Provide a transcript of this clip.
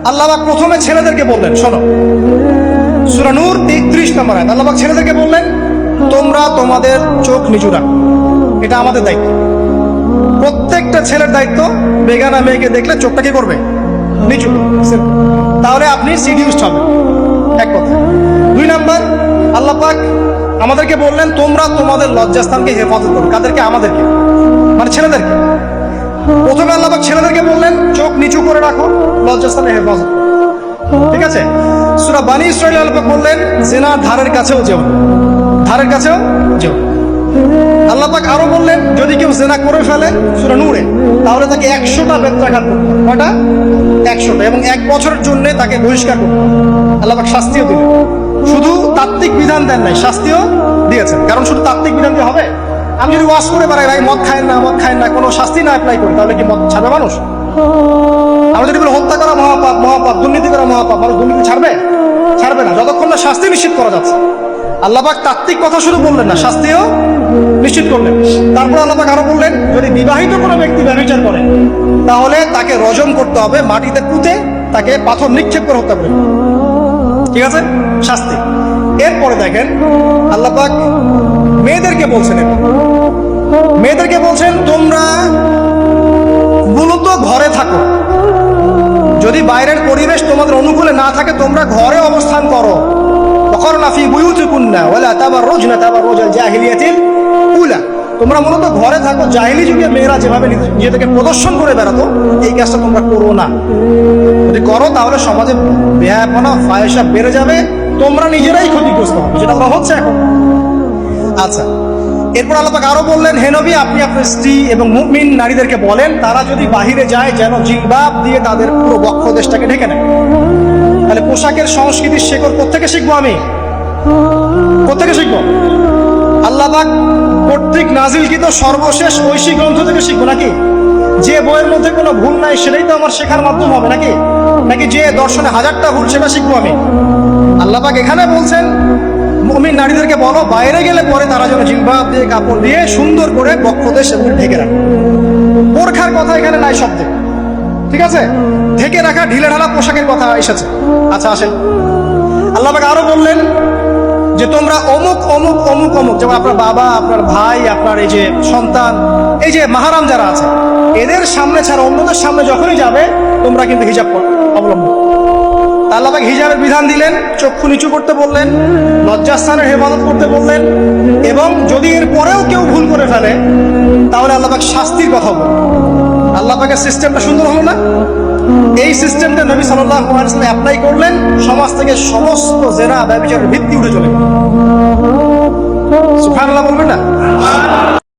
আল্লাহ পাক প্রথমে ছেলেদেরকে বললেন, শোনো, সূরা নূর 30 নম্বর আয়াত। আল্লাহ পাক ছেলেদেরকে বললেন, তোমরা তোমাদের চোখ নিচু রাখো, এটা আমাদের দায়িত্ব। প্রত্যেকটা ছেলের দায়িত্ব বেগানা মেয়েকে দেখলে চোখটা কি করবে? নিচু। তাহলে আপনি সিডিউসড হবেন, এক কথা। 2 নাম্বার, আল্লাহ পাক আমাদেরকে বললেন, তোমরা তোমাদের লজ্জাস্থানকে হেফাজত করো। কাদেরকে? আমাদেরকে, মানে ছেলেদেরকে। প্রথমে আল্লাহ পাক ছেলেদেরকে বললেন, চোখ নিচু করে রাখো, লজ্জাস্থানে হেফাজত করো। ঠিক আছে? সূরা বানী ইসরাঈল আল্লাহ পাক বললেন, জিনার ধারের কাছেও যেও না, ধারের কাছেও যেও। আল্লাহ পাক আরো বললেন, যদি কেউ জিনা করে ফেলে, সূরা নূরে, তাহলে তাকে 100টা বেত্রাঘাত করতে হবে। কয়টা? 100টা, এবং 1 বছরের জন্য তাকে বহিষ্কার করতে হবে। আল্লাহ পাক শাস্তিও দিলেন, শুধু তাত্ত্বিক বিধান দেন নাই, শাস্তিও দিয়েছেন। কারণ শুধু তাত্ত্বিক বিধান দিয়ে হবে? আমি যদি ওয়াজ করে বেড়াই, ভাই মদ খায় না, মদ খায় না, কোনো শাস্তি না অ্যাপ্লাই করি, তাহলে কি মদ ছাড়বে মানুষ? আমরা যদি বলি হত্যা করা মহাপাপ, মহাপাপ, দুর্নীতি করা মহাপাপ, মানুষ দুর্নীতি ছাড়বে? ছাড়বে না, যতক্ষণ না শাস্তি নিশ্চিত করা যাচ্ছে। আল্লাহ পাক তাত্ত্বিক কথা শুধু বললেন না, শাস্তিও নিশ্চিত করলেন। তারপর আল্লাহ পাক আরো বললেন, যদি বিবাহিত কোনো ব্যক্তি ব্যভিচার করে, তাহলে তাকে রজম করতে হবে, মাটিতে পুঁতে তাকে পাথর নিক্ষেপ করে হত্যা করবে। ঠিক আছে? শাস্তি। এরপরে দেখেন আল্লাহ পাক মেয়েদেরকে বলছেন, মেয়েদেরকে বলছেন, তোমরা মূলত ঘরে থাকো। যদি বাইরের পরিবেশ তোমাদের অনুকূলে না থাকে, তোমরা ঘরে অবস্থান করো। ওয়াকরনা ফি বুয়ুতিকুন্না ওয়ালা তাবাররুজনা তাবাররুজাল জাহিলিয়াতিল উলা। তোমরা মূলত ঘরে থাকো। জাহিলি যুগে মেয়েরা যেভাবে নিজেদেরকে প্রদর্শন করে বেড়াতো, এই কাজটা তোমরা করো না। যদি করো তাহলে সমাজে বেহায়াপনা, ফায়সা বেড়ে যাবে, তোমরা নিজেরাই ক্ষতিগ্রস্ত হবে, যেটা হচ্ছে এখন। আচ্ছা, এরপর আল্লাহ পাক আরো বললেন, হে নবী, আপনি আপনার স্ত্রী এবং মুমিন নারীদেরকে বলেন, তারা যদি বাহিরে যায় যেন জিলবাব দিয়ে তাদের পুরো বক্ষ দেশটাকে ঢেকে নেয়। তাহলে পোশাকের সংস্কৃতির শেকড় কোত্থেকে শিখবো? আমি কোত্থেকে শিখবো? আল্লাহ পাক কর্তৃক নাজিলকৃত সর্বশেষ ঐশী গ্রন্থ থেকে শিখবো নাকি? যে বইয়ের মধ্যে কোনো ভুল নাই সেটাই তো আমার শেখার মাধ্যম হবে নাকি? নাকি যে দর্শনে 1000টা ভুল সেটা শিখবো আমি? আল্লাহ পাক এখানে বলছেন, মুমিন নারীদেরকে বলো, বাইরে গেলে পরে তারা যেন জিলবাব দিয়ে, কাপড় দিয়ে সুন্দর করে বক্ষদেশ সেগুলো ঢেকে রাখে। বোরখার কথা এখানে নাই শব্দে। ঠিক আছে? ঢেকে রাখা ঢিলে ঢালা পোশাকের কথা এসেছে। আচ্ছা, আসেন, আল্লাহ পাক আরো বললেন যে তোমরা অমুক অমুক অমুক অমুক, যেমন আপনার বাবা, আপনার ভাই, আপনার এই যে সন্তান, এই যে মাহারাম যারা আছে, এদের সামনে ছাড়া অন্যদের সামনে যখনই যাবে, তোমরা কিন্তু হিজাব অবলম্বন। আল্লাহ পাক হিজাবের বিধান দিলেন, চক্ষু নিচু করতে বললেন, লজ্জাস্থানের হেফাজত করতে বললেন, এবং যদি এর পরেও কেউ ভুল করে ফেলে, তাহলে আল্লাহ পাক শাস্তির কথা বলেন। আল্লাহ পাকের সিস্টেমটা সুন্দর হলো না? এই সিস্টেমটা নবী সাল্লাল্লাহু আলাইহি ওয়াসাল্লাম অ্যাপ্লাই করলেন, সমাজ থেকে সমস্ত জেনা ব্যভিচারের ভিত্তি উঠে চলে গেল।